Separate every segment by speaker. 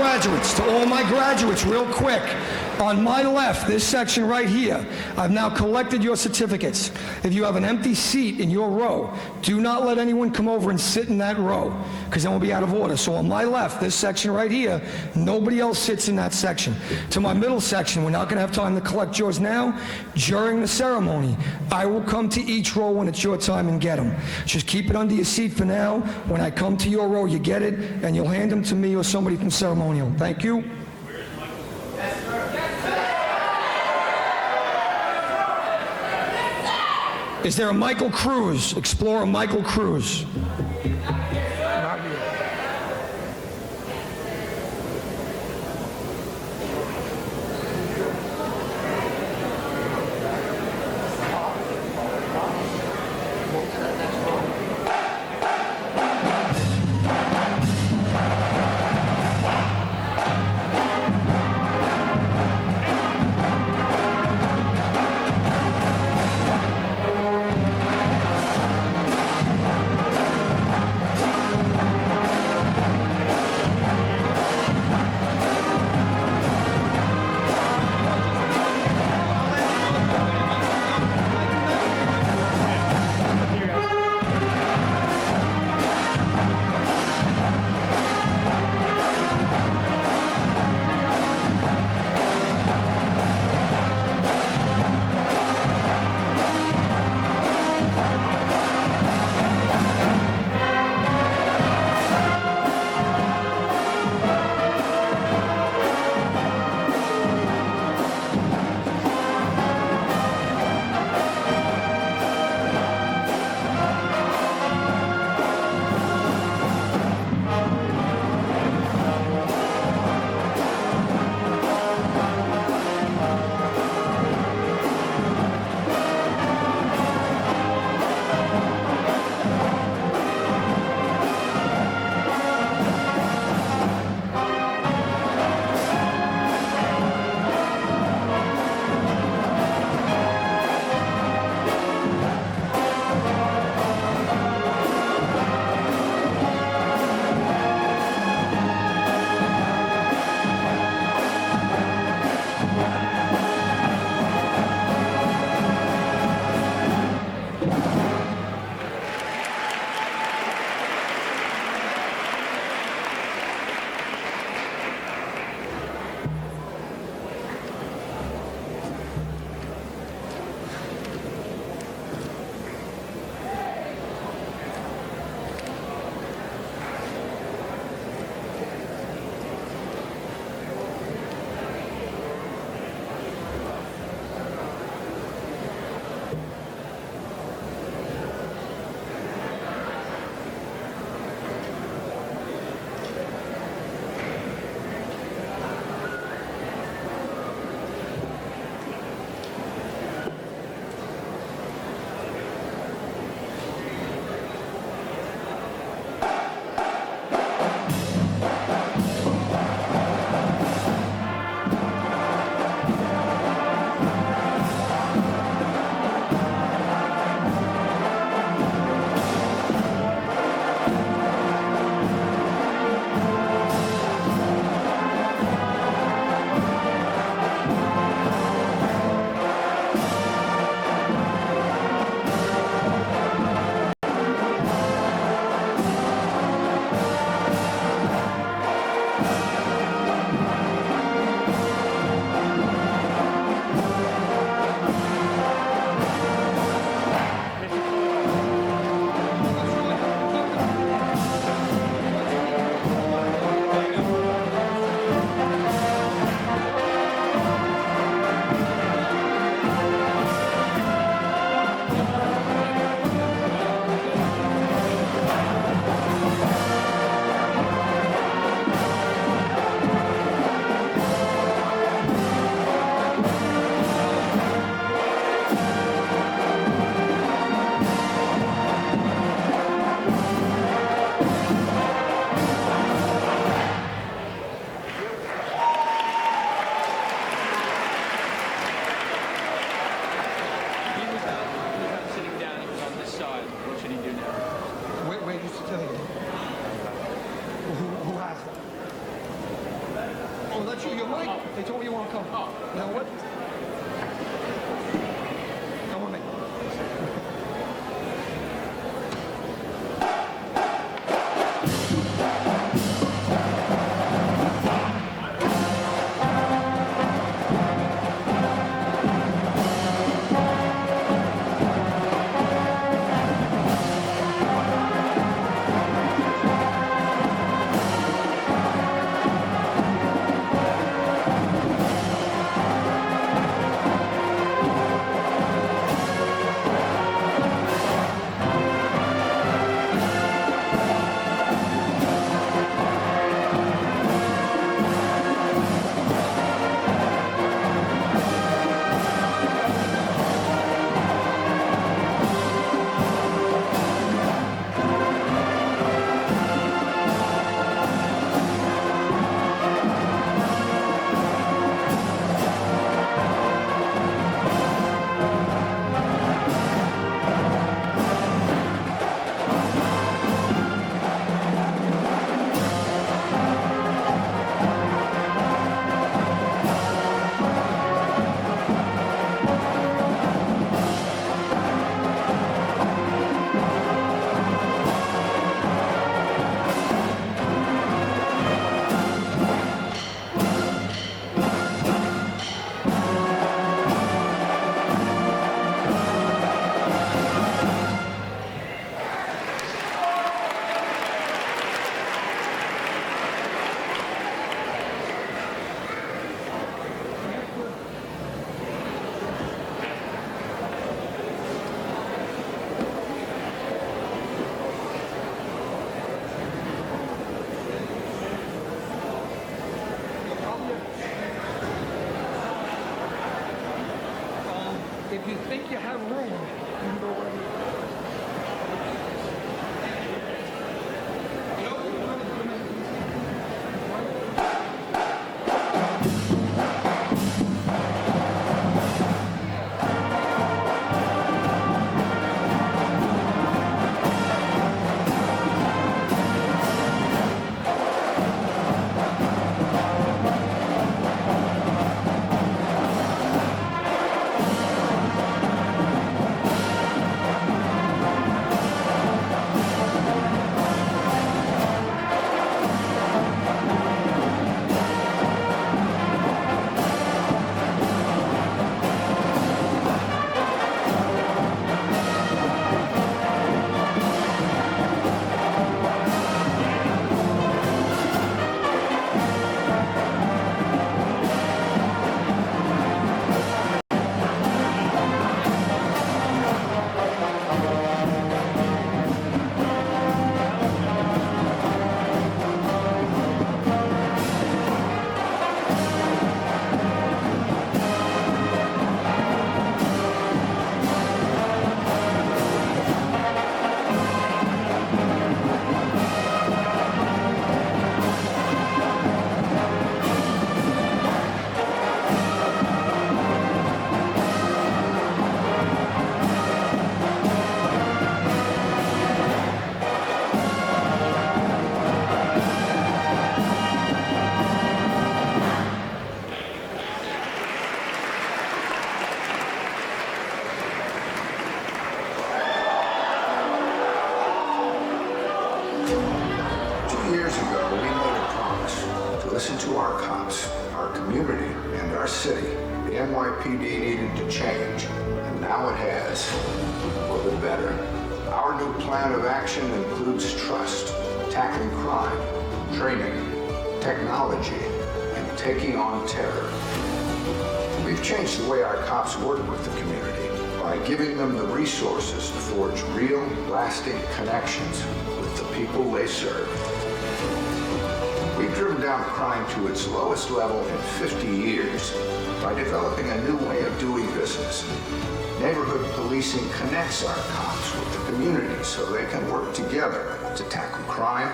Speaker 1: graduates, real quick. On my left, this section right here, I've now collected your certificates. If you have an empty seat in your row, do not let anyone come over and sit in that row, because then we'll be out of order. So on my left, this section right here, nobody else sits in that section. To my middle section, we're not going to have time to collect yours now. During the ceremony, I will come to each row when it's your time and get them. Just keep it under your seat for now. When I come to your row, you get it, and you'll hand them to me or somebody from ceremonial. Thank you. Is there a Michael Cruz? Explorer Michael Cruz. Mike, they told me you want to come. Now what? Come with me. If you think you have room, you can go right here.
Speaker 2: Years ago, we made a promise to listen to our cops, our community, and our city. The NYPD needed to change, and now it has, for the better. Our new plan of action includes trust, tackling crime, training, technology, and taking on terror. We've changed the way our cops work with the community by giving them the resources to forge real, lasting connections with the people they serve. We've driven down crime to its lowest level in 50 years by developing a new way of doing business. Neighborhood policing connects our cops with the community so they can work together to tackle crime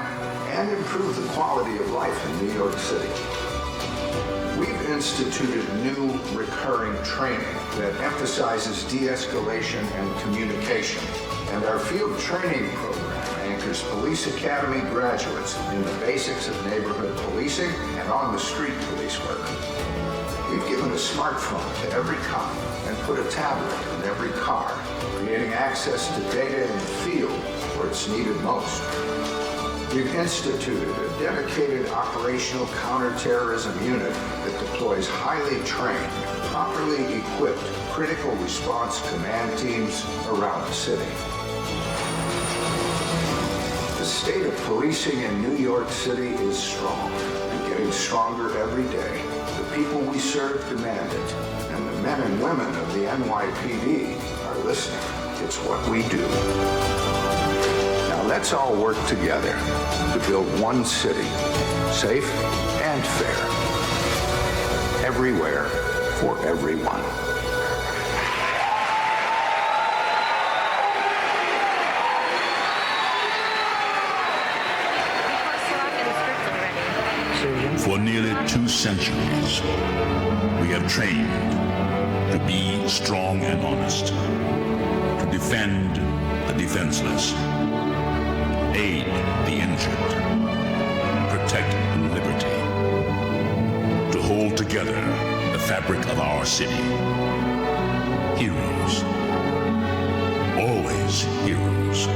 Speaker 2: and improve the quality of life in New York City. We've instituted new recurring training that emphasizes de-escalation and communication. And our field training program anchors police academy graduates in the basics of neighborhood policing and on-the-street police work. We've given a smartphone to every cop and put a tablet in every car, creating access to data in the field where it's needed most. We've instituted a dedicated operational counterterrorism unit that deploys highly trained, properly equipped critical response command teams around the city. The state of policing in New York City is strong and getting stronger every day. The people we serve demand it, and the men and women of the NYPD are listening. It's what we do. Now let's all work together to build one city, safe and fair, everywhere for everyone.
Speaker 3: For nearly 2 centuries, we have trained to be strong and honest, to defend the defenseless, aid the injured, protect liberty, to hold together the fabric of our city. Heroes, always heroes.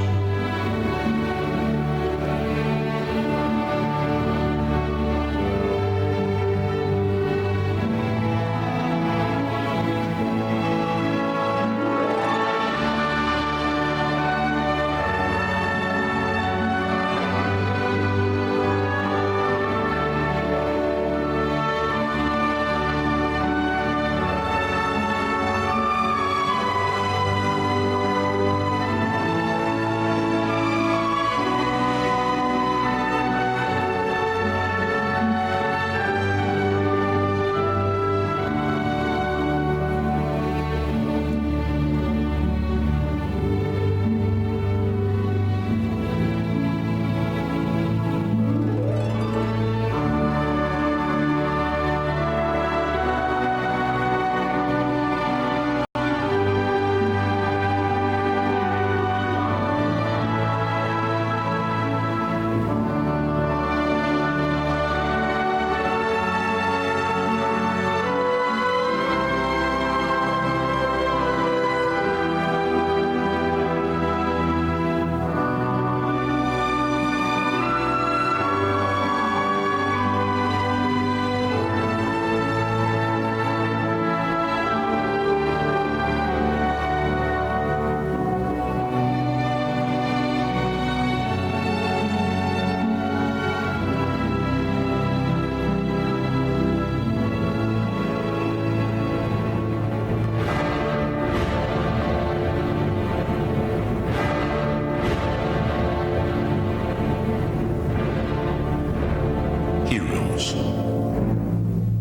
Speaker 3: Heroes,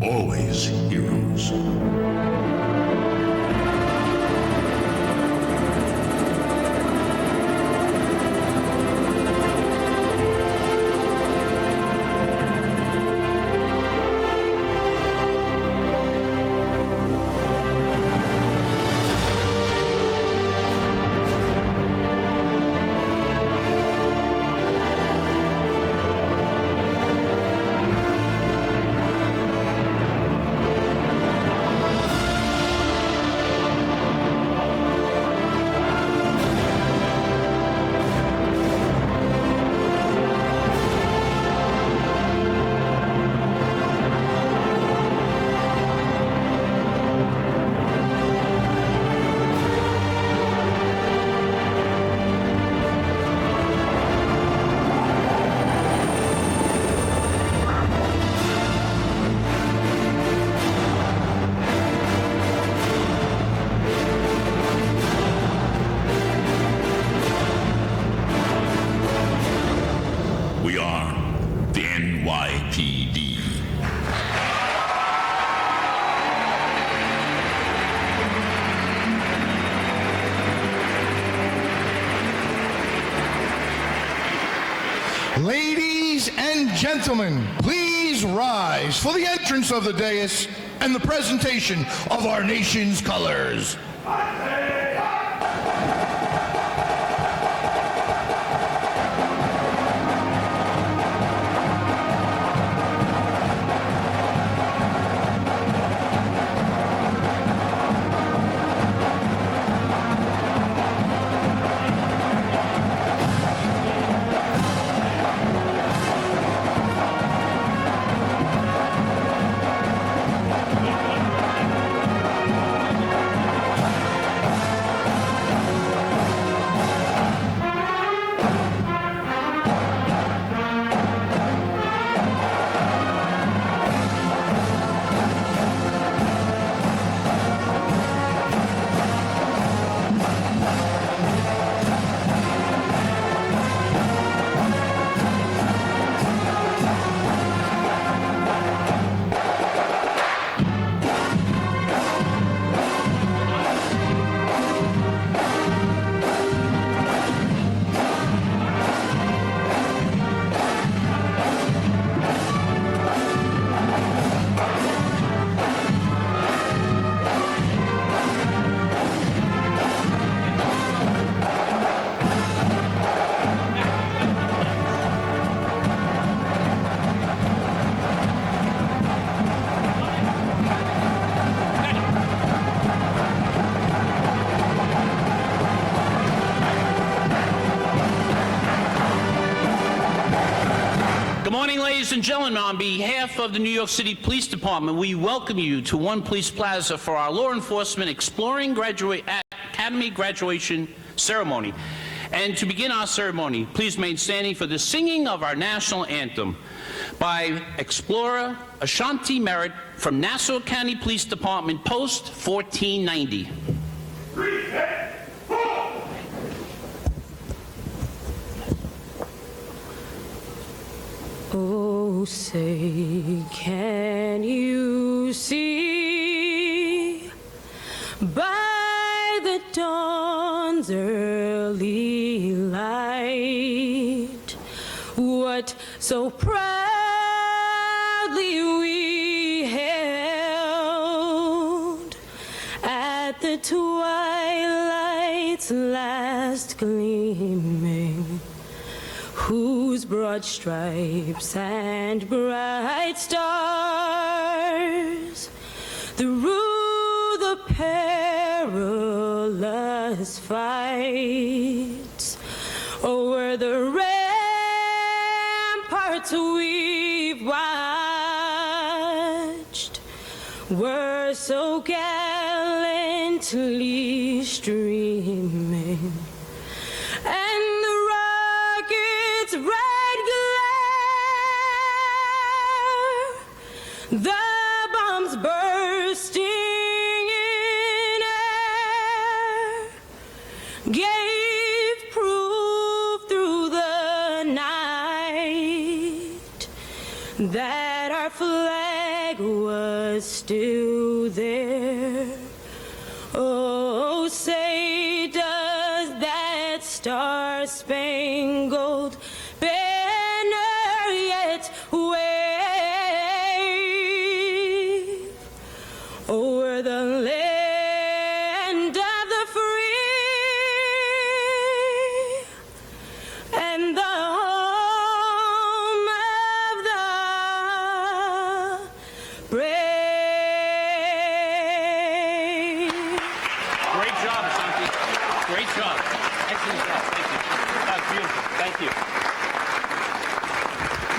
Speaker 3: always heroes. We are the NYPD.
Speaker 4: Ladies and gentlemen, please rise for the entrance of the dais and the presentation of our nation's colors.
Speaker 5: and gentlemen, on behalf of the New York City Police Department, we welcome you to One Police Plaza for our Law Enforcement Exploring Academy graduation ceremony. And to begin our ceremony, please remain standing for the singing of our national anthem by Explorer Ashanti Merritt from Nassau County Police Department, Post 1490.
Speaker 6: 3, 4.
Speaker 7: Oh, say, can you see by the dawn's early light what so proudly we held at the twilight's last gleaming, whose broad stripes and bright stars through the perilous fights o'er the ramparts we've watched were so gallantly streaming, and the rocket's red glare, the bombs bursting in air, gave proof through the night that our flag was still there. Oh, say does that star-spangled banner yet wave o'er the land of the free and the home of the brave?
Speaker 5: Great job, Ashanti. Great job. Excellent job. Thank you. That's beautiful. Thank you.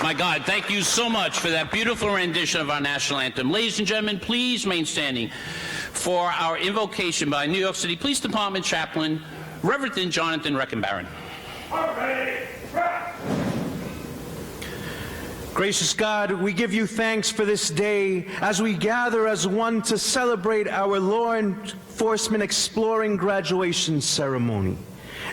Speaker 5: My God, thank you so much for that beautiful rendition of our national anthem. Ladies and gentlemen, please remain standing for our invocation by New York City Police Department Chaplain, Reverend Jonathan Reckenbarren.
Speaker 8: Gracious God, we give you thanks for this day as we gather as one to celebrate our law enforcement exploring graduation ceremony.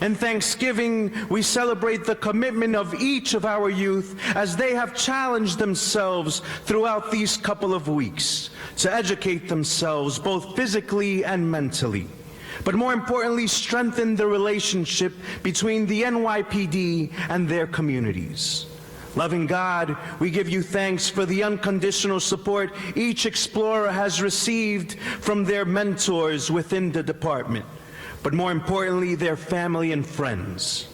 Speaker 8: In thanksgiving, we celebrate the commitment of each of our youth as they have challenged themselves throughout these couple of weeks to educate themselves both physically and mentally, but more importantly, strengthen the relationship between the NYPD and their communities. Loving God, we give you thanks for the unconditional support each explorer has received from their mentors within the department, but more importantly, their family and friends.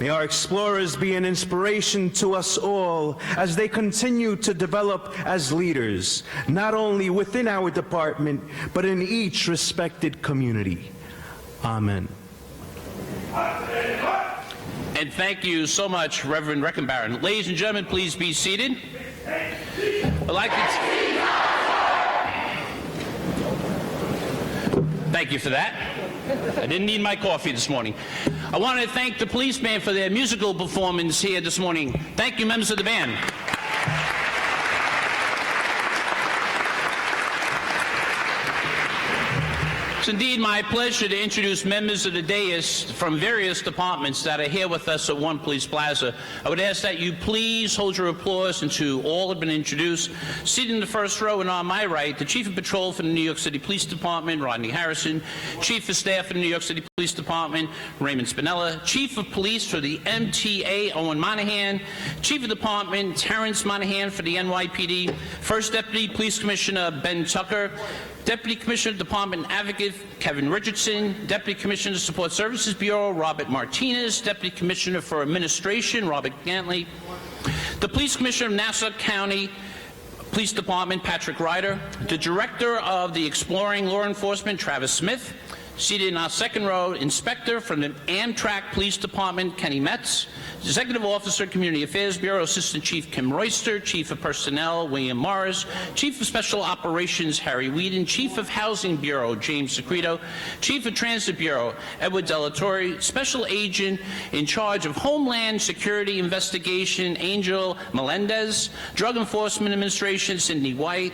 Speaker 8: May our explorers be an inspiration to us all as they continue to develop as leaders, not only within our department, but in each respected community. Amen.
Speaker 5: And thank you so much, Reverend Reckenbarren. Ladies and gentlemen, please be seated. I'd like to... Thank you for that. I didn't need my coffee this morning. I want to thank the police band for their musical performance here this morning. Thank you, members of the band. It's indeed my pleasure to introduce members of the dais from various departments that are here with us at One Police Plaza. I would ask that you please hold your applause until all have been introduced. Seated in the first row and on my right, the Chief of Patrol for the New York City Police Department, Rodney Harrison, Chief of Staff for the New York City Police Department, Raymond Spinella, Chief of Police for the MTA, Owen Monahan, Chief of Department, Terrence Monahan for the NYPD, First Deputy Police Commissioner Ben Tucker, Deputy Commissioner Department Advocate Kevin Richardson, Deputy Commissioner Support Services Bureau Robert Martinez, Deputy Commissioner for Administration Robert Gantley, the Police Commissioner of Nassau County Police Department Patrick Ryder, the Director of the Exploring Law Enforcement Travis Smith, Seated in our second row, Inspector from the Amtrak Police Department, Kenny Metz. Executive Officer, Community Affairs Bureau, Assistant Chief Kim Royster. Chief of Personnel, William Morris. Chief of Special Operations, Harry Whedon. Chief of Housing Bureau, James Secreto. Chief of Transit Bureau, Edward Delatorre. Special Agent in charge of Homeland Security Investigation, Angel Melendez. Drug Enforcement Administration, Sidney White.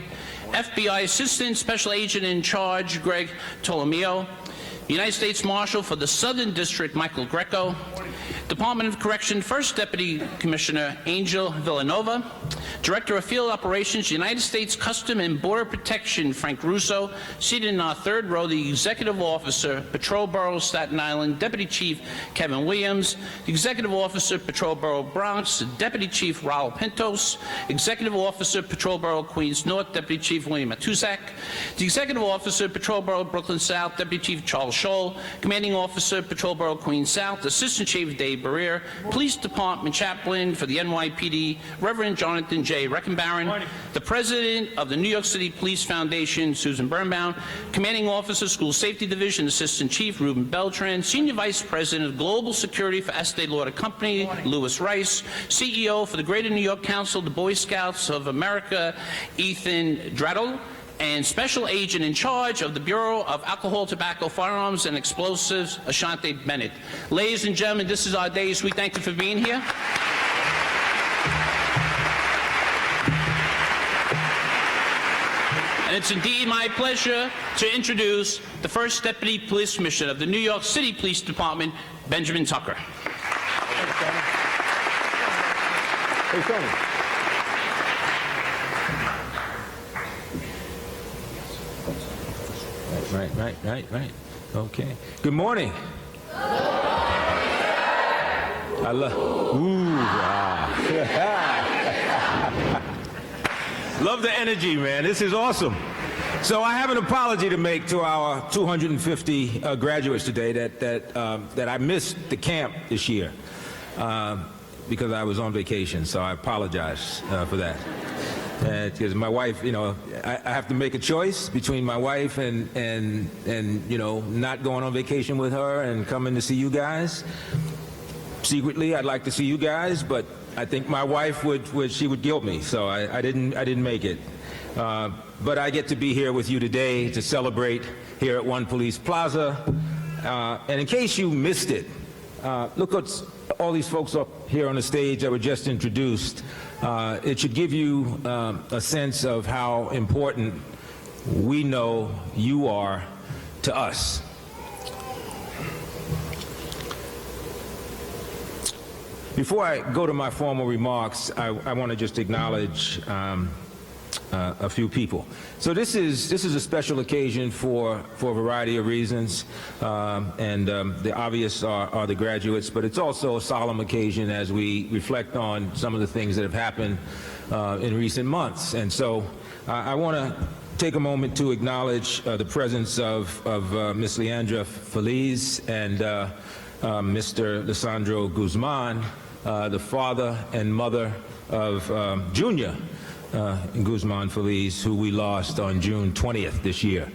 Speaker 5: FBI Assistant Special Agent in charge, Greg Tolomeo. United States Marshal for the Southern District, Michael Greco. Department of Correction First Deputy Commissioner Angel Villanova. Director of Field Operations, United States Custom and Border Protection, Frank Russo. Seated in our third row, the Executive Officer, Patrol Borough, Staten Island, Deputy Chief Kevin Williams. The Executive Officer, Patrol Borough, Bronx, Deputy Chief Raul Pintos. Executive Officer, Patrol Borough, Queens North, Deputy Chief William Matuzak. The Executive Officer, Patrol Borough, Brooklyn South, Deputy Chief Charles Scholl. Commanding Officer, Patrol Borough, Queens South, Assistant Chief Dave Barrier. Police Department Chaplain for the NYPD, Reverend Jonathan J. Reckenbarren. The President of the New York City Police Foundation, Susan Birnbaum. Commanding Officer, School Safety Division, Assistant Chief Ruben Beltran. Senior Vice President of Global Security for Estee Lauder Company, Louis Rice. CEO for the Greater New York Council, the Boy Scouts of America, Ethan Drattle. And Special Agent in charge of the Bureau of Alcohol, Tobacco, Firearms, and Explosives, Ashante Bennett. Ladies and gentlemen, this is our day. We thank you for being here. And it's indeed my pleasure to introduce the First Deputy Police Commissioner of the New York City Police Department, Benjamin Tucker.
Speaker 9: Hey, Tony. Right. Okay. Good morning. I love. Love the energy, man. This is awesome. So I have an apology to make to our 250 graduates today that I missed the camp this year because I was on vacation. So I apologize for that. Because my wife, I have to make a choice between my wife and not going on vacation with her and coming to see you guys. Secretly, I'd like to see you guys, but I think my wife would guilt me, so I didn't make it. But I get to be here with you today to celebrate here at One Police Plaza. And in case you missed it, look at all these folks up here on the stage that were just introduced. It should give you a sense of how important we know you are to us. Before I go to my formal remarks, I want to just acknowledge a few people. So this is a special occasion for a variety of reasons, and the obvious are the graduates, but it's also a solemn occasion as we reflect on some of the things that have happened in recent months. And so I want to take a moment to acknowledge the presence of Miss Leandra Feliz and Mr. Lisandro Guzman, the father and mother of Junior Guzman-Feliz, who we lost on June 20th this year.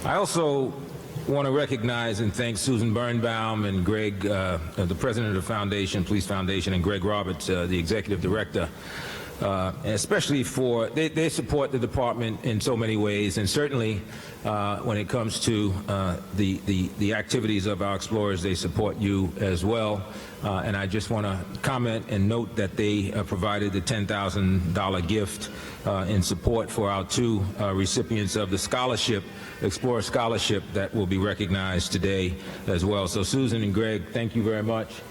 Speaker 9: I also want to recognize and thank Susan Birnbaum and Greg, the president of the foundation, Police Foundation, and Greg Roberts, the executive director, especially for they support the department in so many ways, and certainly when it comes to the activities of our explorers, they support you as well. And I just want to comment and note that they provided the $10,000 gift in support for our two recipients of the scholarship, Explorer Scholarship, that will be recognized today as well. So Susan and Greg, thank you very much.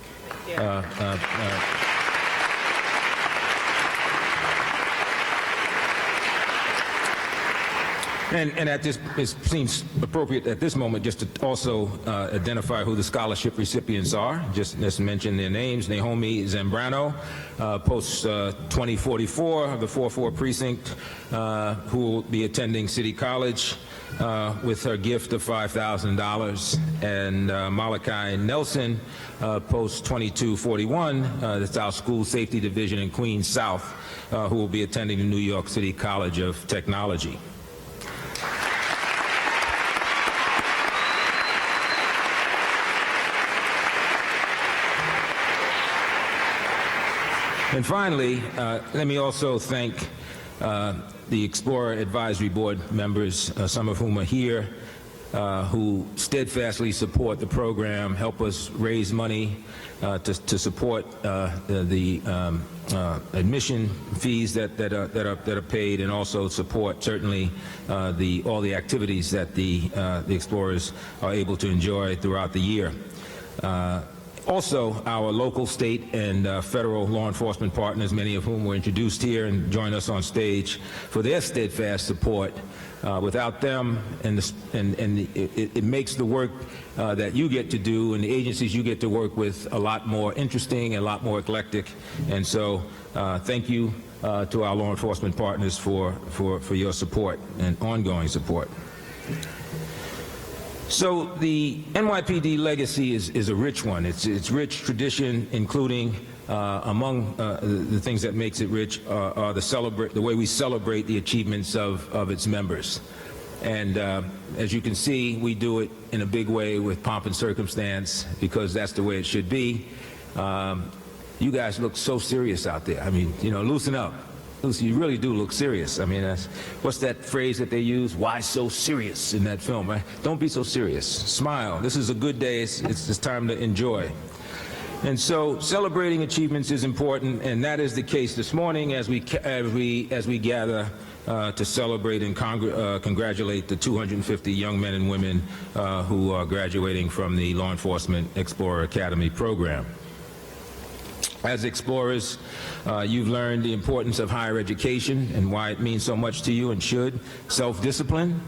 Speaker 9: And at this, it seems appropriate at this moment just to also identify who the scholarship recipients are. Just mention their names. Naomi Zambrano, post 2044 of the 4-4 precinct, who will be attending City College with her gift of $5,000. And Malachi Nelson, post 2241, that's our school safety division in Queens South, who will be attending the New York City College of Technology. And finally, let me also thank the Explorer Advisory Board members, some of whom are here, who steadfastly support the program, help us raise money to support the admission fees that are paid, and also support certainly all the activities that the Explorers are able to enjoy throughout the year. Also, our local, state, and federal law enforcement partners, many of whom were introduced here and join us on stage, for their steadfast support. Without them, it makes the work that you get to do and the agencies you get to work with a lot more interesting and a lot more eclectic. And so, thank you to our law enforcement partners for your support and ongoing support. So the NYPD legacy is a rich one. It's rich tradition, including among the things that makes it rich are the way we celebrate the achievements of its members. And as you can see, we do it in a big way with pomp and circumstance, because that's the way it should be. You guys look so serious out there. I mean, you know, loosen up. Lucy, you really do look serious. I mean, what's that phrase that they use? Why so serious in that film, right? Don't be so serious. Smile. This is a good day. It's time to enjoy. And so celebrating achievements is important, and that is the case this morning as we gather to celebrate and congratulate the 250 young men and women who are graduating from the Law Enforcement Explorer Academy program. As Explorers, you've learned the importance of higher education and why it means so much to you and should. Self-discipline,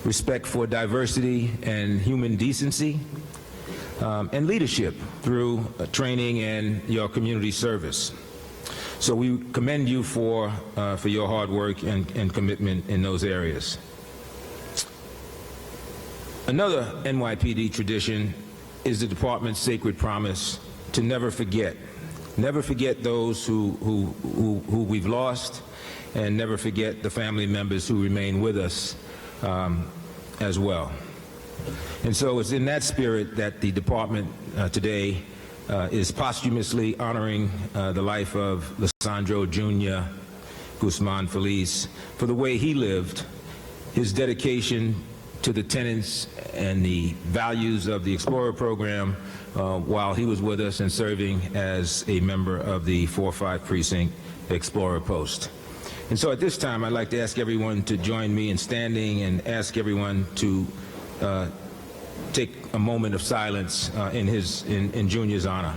Speaker 9: respect for diversity and human decency, and leadership through training and your community service. So we commend you for your hard work and commitment in those areas. Another NYPD tradition is the department's sacred promise to never forget. Never forget those who we've lost, and never forget the family members who remain with us as well. And so it's in that spirit that the department today is posthumously honoring the life of Lisandro Junior Guzman-Feliz for the way he lived, his dedication to the tenets and the values of the Explorer program while he was with us and serving as a member of the 4-5 Precinct Explorer Post. And so at this time, I'd like to ask everyone to join me in standing and ask everyone to take a moment of silence in Junior's honor.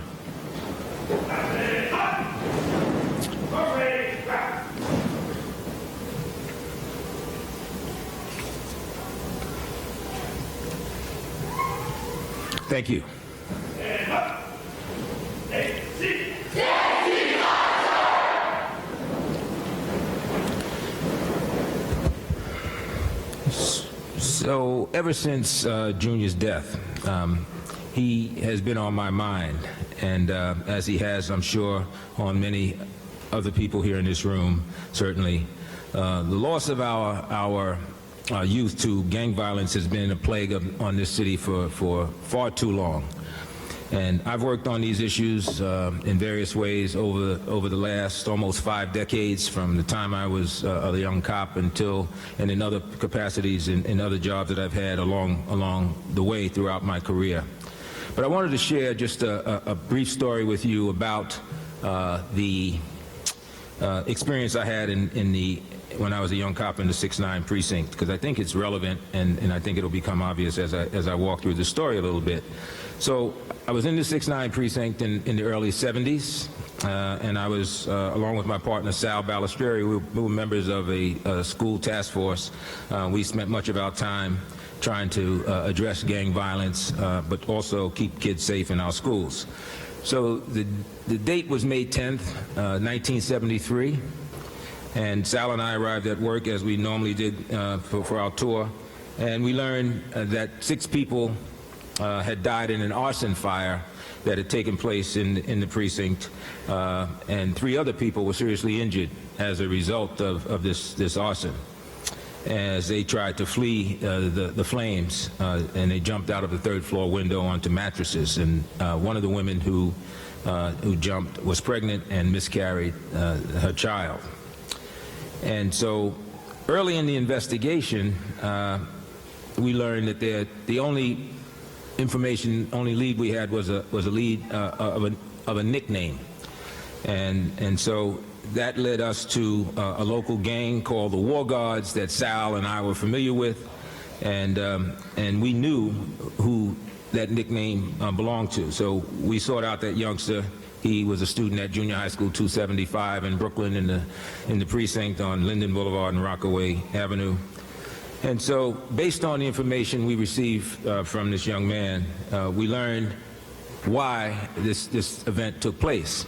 Speaker 9: Thank you. So ever since Junior's death, he has been on my mind, and as he has, I'm sure, on many other people here in this room, certainly. The loss of our youth to gang violence has been a plague on this city for far too long. And I've worked on these issues in various ways over the last almost 5 decades, from the time I was a young cop and in other capacities in other jobs that I've had along the way throughout my career. But I wanted to share just a brief story with you about the experience I had in the when I was a young cop in the 6-9 precinct, because I think it's relevant, and I think it'll become obvious as I walk through the story a little bit. So I was in the 6-9 precinct in the early 70s, and I was, along with my partner Sal Balistrieri, we were members of a school task force. We spent much of our time trying to address gang violence, but also keep kids safe in our schools. So the date was May 10th, 1973, and Sal and I arrived at work as we normally did for our tour, and we learned that 6 people had died in an arson fire that had taken place in the precinct, and 3 other people were seriously injured as a result of this arson, as they tried to flee the flames, and they jumped out of the 3rd floor window onto mattresses. And one of the women who jumped was pregnant and miscarried her child. And so early in the investigation, we learned that the only lead we had was a lead of a nickname, and so that led us to a local gang called the War Guards that Sal and I were familiar with, and we knew who that nickname belonged to. So we sought out that youngster. He was a student at Junior High School 275 in Brooklyn, in the precinct on Linden Boulevard and Rockaway Avenue. And so, based on the information we received from this young man, we learned why this event took place.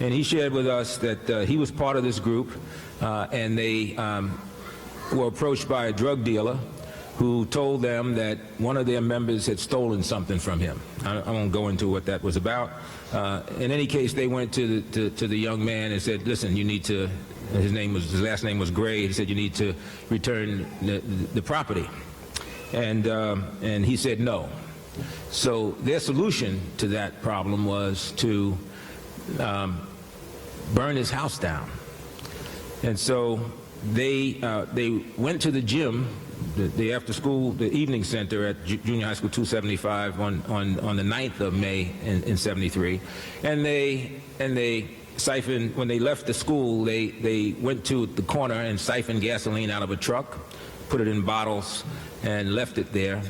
Speaker 9: And he shared with us that he was part of this group, and they were approached by a drug dealer who told them that one of their members had stolen something from him. I won't go into what that was about. In any case, they went to the young man and said, listen, you need to, his last name was Gray. He said, you need to return the property. And he said no. So their solution to that problem was to burn his house down. And so they went to the gym, the after school, the evening center at Junior High School 275 on the 9th of May in 73, and they siphoned, when they left the school, they went to the corner and siphoned gasoline out of a truck, put it in bottles, and left it there.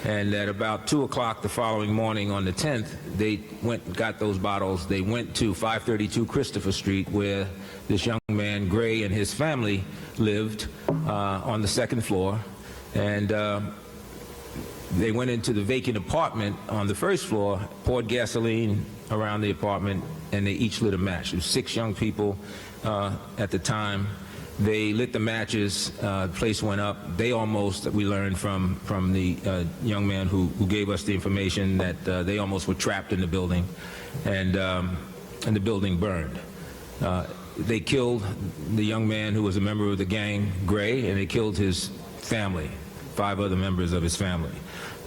Speaker 9: And at about 2 o'clock the following morning on the 10th, they went and got those bottles. They went to 532 Christopher Street, where this young man, Gray, and his family lived on the 2nd floor. And they went into the vacant apartment on the 1st floor, poured gasoline around the apartment, and they each lit a match. There were 6 young people at the time. They lit the matches, the place went up. They almost, we learned from the young man who gave us the information, that they almost were trapped in the building, and the building burned. They killed the young man who was a member of the gang, Gray, and they killed his family, 5 other members of his family.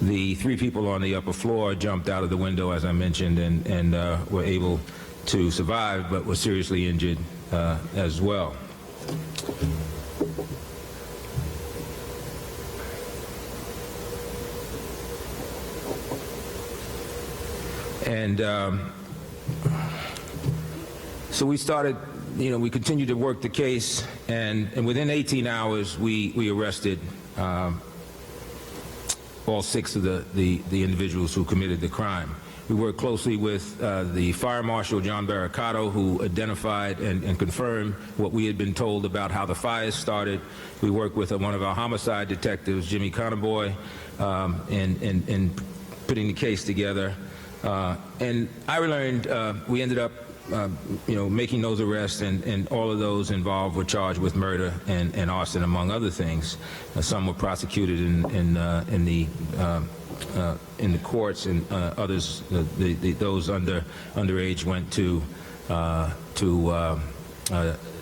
Speaker 9: The 3 people on the upper floor jumped out of the window, as I mentioned, and were able to survive, but were seriously injured as well. And so we started, we continued to work the case, and within 18 hours, we arrested all 6 of the individuals who committed the crime. We worked closely with the Fire Marshal, John Barricato, who identified and confirmed what we had been told about how the fires started. We worked with one of our homicide detectives, Jimmy Connerboy, in putting the case together. And I learned we ended up making those arrests, and all of those involved were charged with murder and arson, among other things. Some were prosecuted in the courts, and others, those underage, went to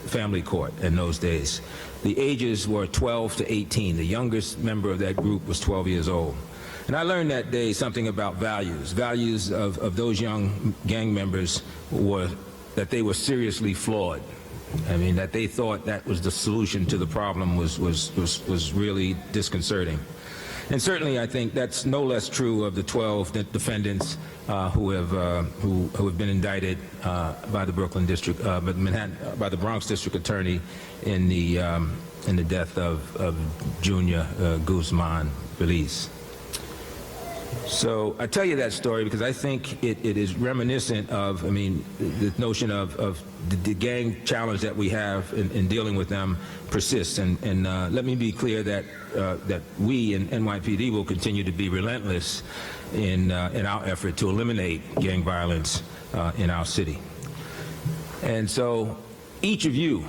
Speaker 9: family court in those days. The ages were 12 to 18. The youngest member of that group was 12 years old. And I learned that day something about values. Values of those young gang members were that they were seriously flawed. I mean, that they thought that was the solution to the problem was really disconcerting. And certainly, I think that's no less true of the 12 defendants who have been indicted by the Brooklyn District, by the Bronx District Attorney in the death of Junior Guzman-Feliz. So I tell you that story because I think it is reminiscent of, the notion of the gang challenge that we have in dealing with them persists. And let me be clear that we in NYPD will continue to be relentless in our effort to eliminate gang violence in our city. And so each of you,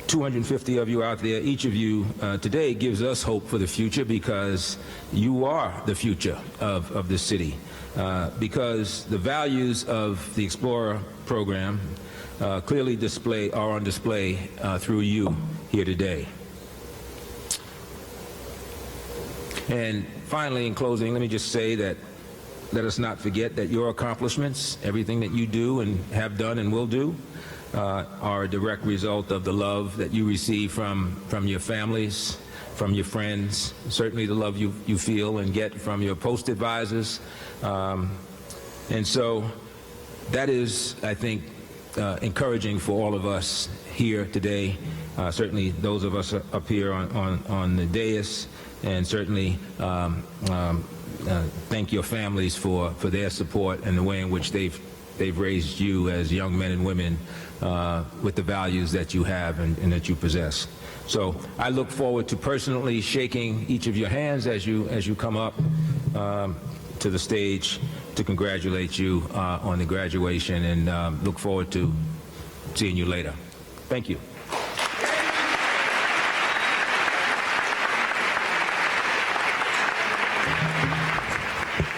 Speaker 9: 250 of you out there, each of you today gives us hope for the future because you are the future of this city. Because the values of the Explorer program clearly are on display through you here today. And finally, in closing, let me just say that let us not forget that your accomplishments, everything that you do and have done and will do, are a direct result of the love that you receive from your families, from your friends, certainly the love you feel and get from your post advisors. And so that is, I think, encouraging for all of us here today, certainly those of us up here on the dais, and certainly thank your families for their support and the way in which they've raised you as young men and women with the values that you have and that you possess. So I look forward to personally shaking each of your hands as you come up to the stage to congratulate you on the graduation, and look forward to seeing you later. Thank you.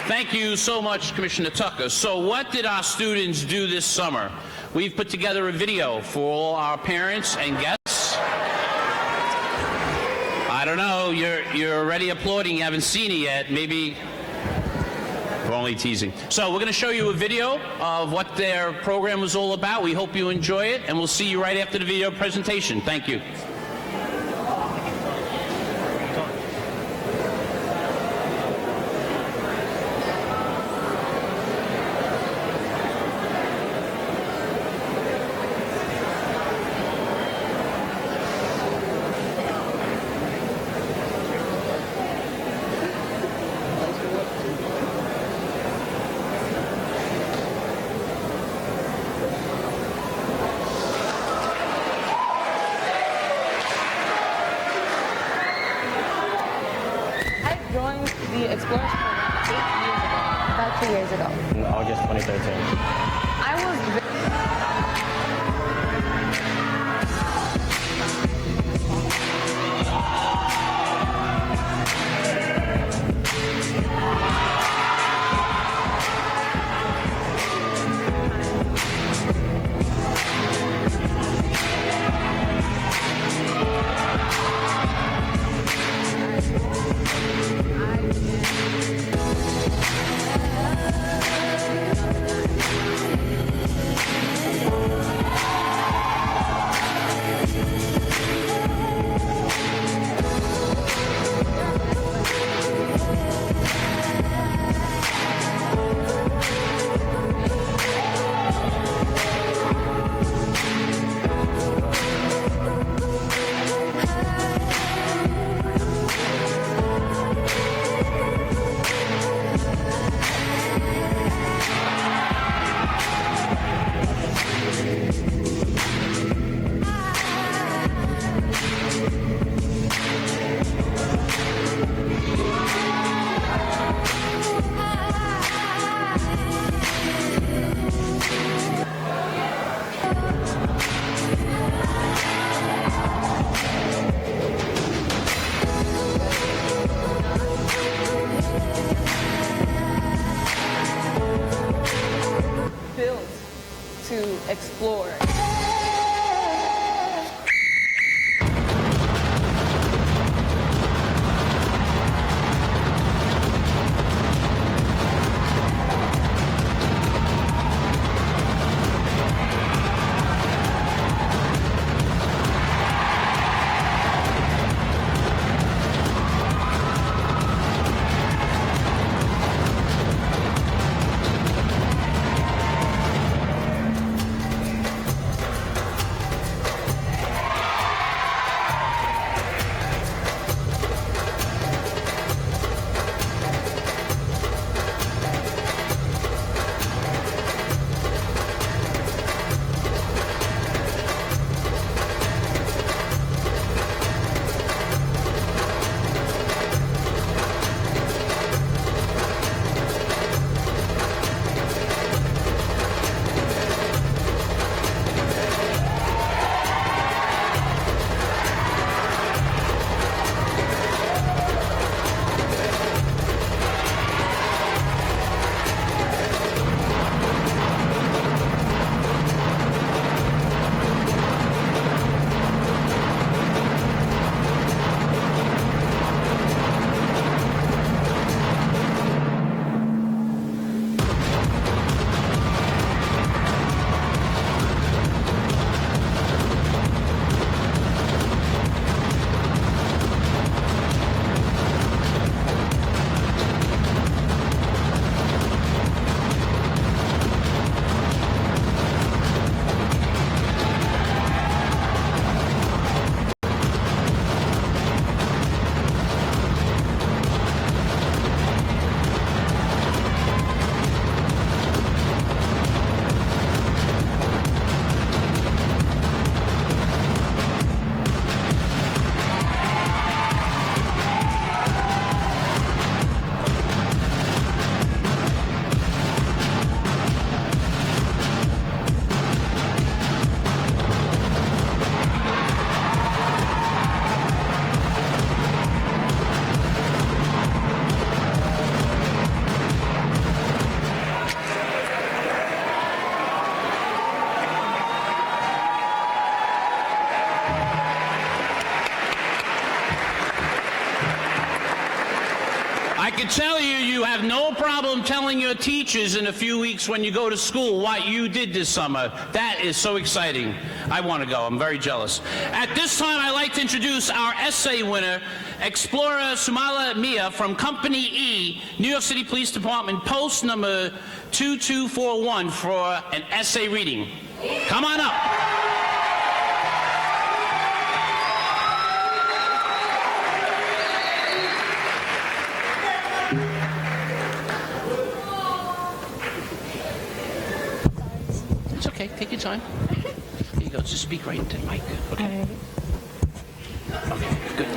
Speaker 5: Thank you so much, Commissioner Tucker. So what did our students do this summer? We've put together a video for all our parents and guests. I don't know, you're already applauding, you haven't seen it yet. Maybe we're only teasing. So we're going to show you a video of what their program was all about. We hope you enjoy it, and we'll see you right after the video presentation. Thank you.
Speaker 10: Joined the Explorers program about 2 years ago.
Speaker 11: In August 2013.
Speaker 10: I was built to explore.
Speaker 5: no problem telling your teachers in a few weeks when you go to school what you did this summer. That is so exciting. I want to go. I'm very jealous. At this time, I'd like to introduce our essay winner, Explorer Sumala Mia from Company E, New York City Police Department, post number 2241 for an essay reading. Come on up. It's okay. Take your time. Here you go. Just speak right into the mic. Okay. Okay, good.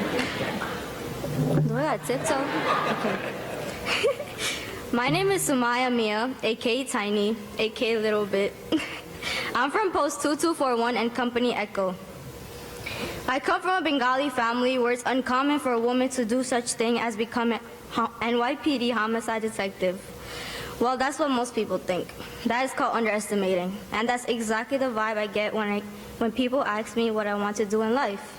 Speaker 10: Do I got tiptoe? Okay. My name is Sumaya Mia, aka Tiny, aka Little Bit. I'm from post 2241 and Company Echo. I come from a Bengali family where it's uncommon for a woman to do such thing as become an NYPD homicide detective. Well, that's what most people think. That is called underestimating. And that's exactly the vibe I get when people ask me what I want to do in life.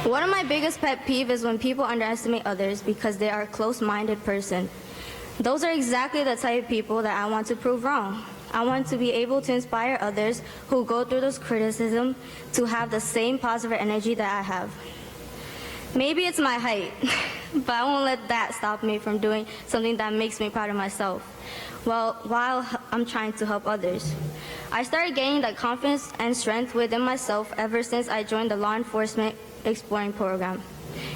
Speaker 10: One of my biggest pet peeves is when people underestimate others because they are a close-minded person. Those are exactly the type of people that I want to prove wrong. I want to be able to inspire others who go through those criticism to have the same positive energy that I have. Maybe it's my height, but I won't let that stop me from doing something that makes me proud of myself. Well, while I'm trying to help others. I started gaining that confidence and strength within myself ever since I joined the law enforcement exploring program.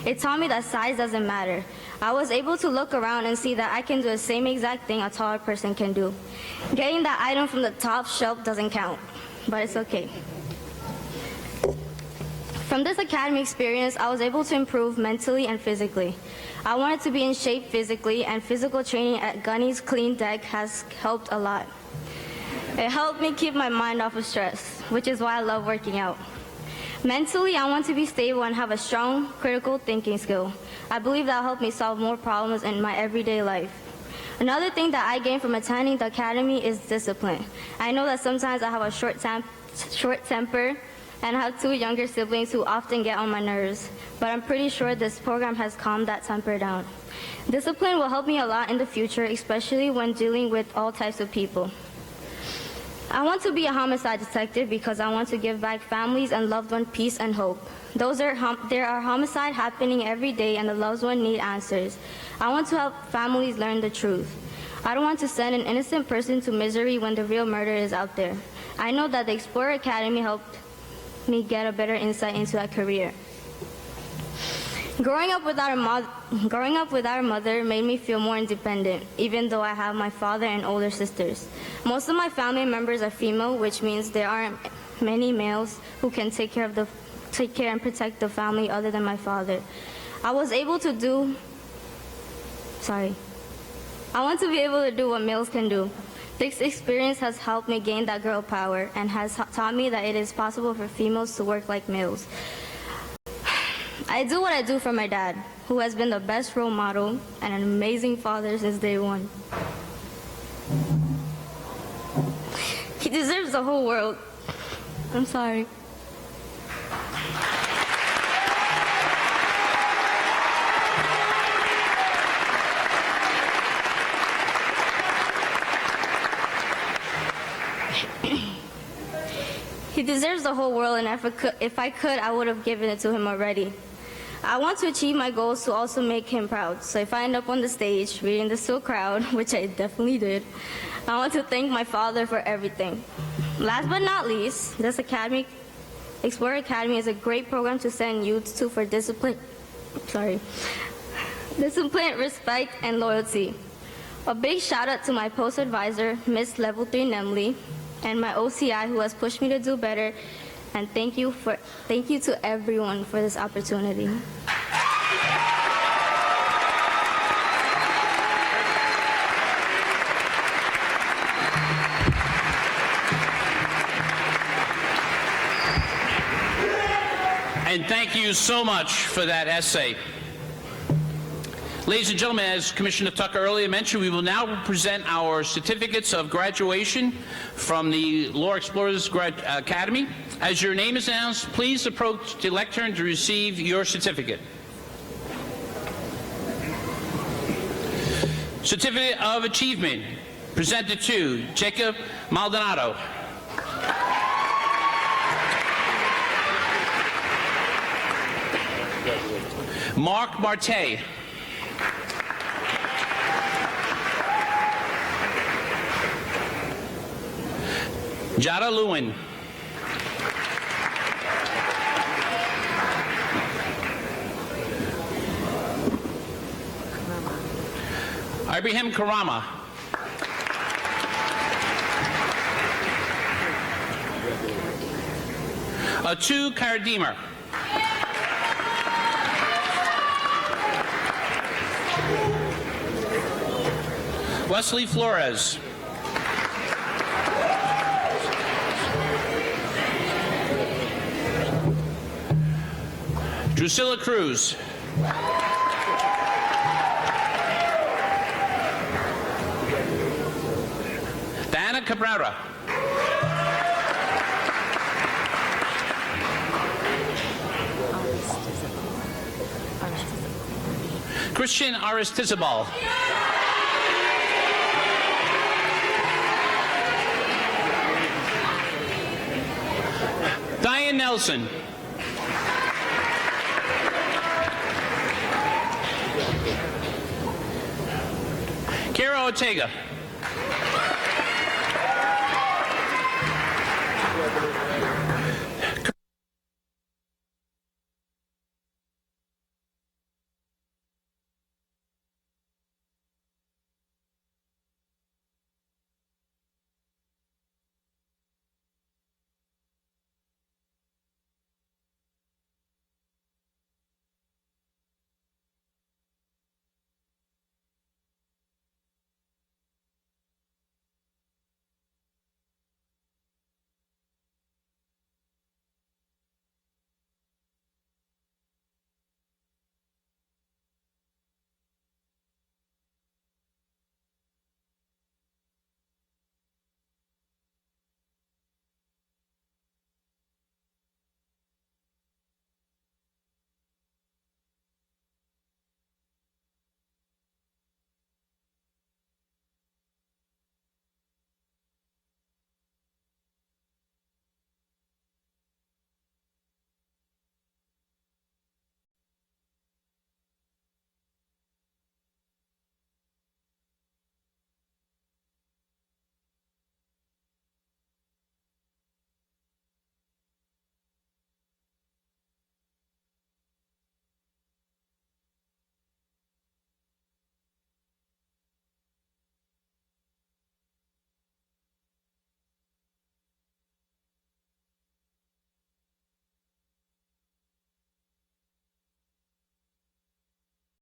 Speaker 10: It taught me that size doesn't matter. I was able to look around and see that I can do the same exact thing a taller person can do. Getting that item from the top shelf doesn't count, but it's okay. From this academy experience, I was able to improve mentally and physically. I wanted to be in shape physically, and physical training at Gunny's Clean Deck has helped a lot. It helped me keep my mind off of stress, which is why I love working out. Mentally, I want to be stable and have a strong, critical thinking skill. I believe that will help me solve more problems in my everyday life. Another thing that I gained from attending the academy is discipline. I know that sometimes I have a short temper and I have two younger siblings who often get on my nerves, but I'm pretty sure this program has calmed that temper down. Discipline will help me a lot in the future, especially when dealing with all types of people. I want to be a homicide detective because I want to give back families and loved ones peace and hope. There are homicides happening every day and the loved ones need answers. I want to help families learn the truth. I don't want to send an innocent person to misery when the real murder is out there. I know that the Explorer Academy helped me get a better insight into that career. Growing up without a mother made me feel more independent, even though I have my father and older sisters. Most of my family members are female, which means there aren't many males who can take care and protect the family other than my father. I want to be able to do what males can do. This experience has helped me gain that girl power and has taught me that it is possible for females to work like males. I do what I do for my dad, who has been the best role model and an amazing father since day one. He deserves the whole world. I'm sorry. He deserves the whole world, and if I could, I would have given it to him already. I want to achieve my goals to also make him proud. So if I end up on the stage reading this to a crowd, which I definitely did, I want to thank my father for everything. Last but not least, this Explorer Academy is a great program to send youth to for discipline, respect, and loyalty. A big shout out to my post advisor, Miss Level 3 Nemli, and my OCI who has pushed me to do better. And thank you to everyone for this opportunity.
Speaker 5: And thank you so much for that essay. Ladies and gentlemen, as Commissioner Tucker earlier mentioned, we will now present our certificates of graduation from the Law Explorers Academy. As your name is announced, please approach the lectern to receive your certificate. Certificate of Achievement presented to Jacob Maldonado. Mark Marte. Jada Lewin. Ibrahim Karama. Atu Karadimer. Wesley Flores. Drusilla Cruz. Diana Cabrera. Christian Aristizabal. Diane Nelson. Kara Ortega.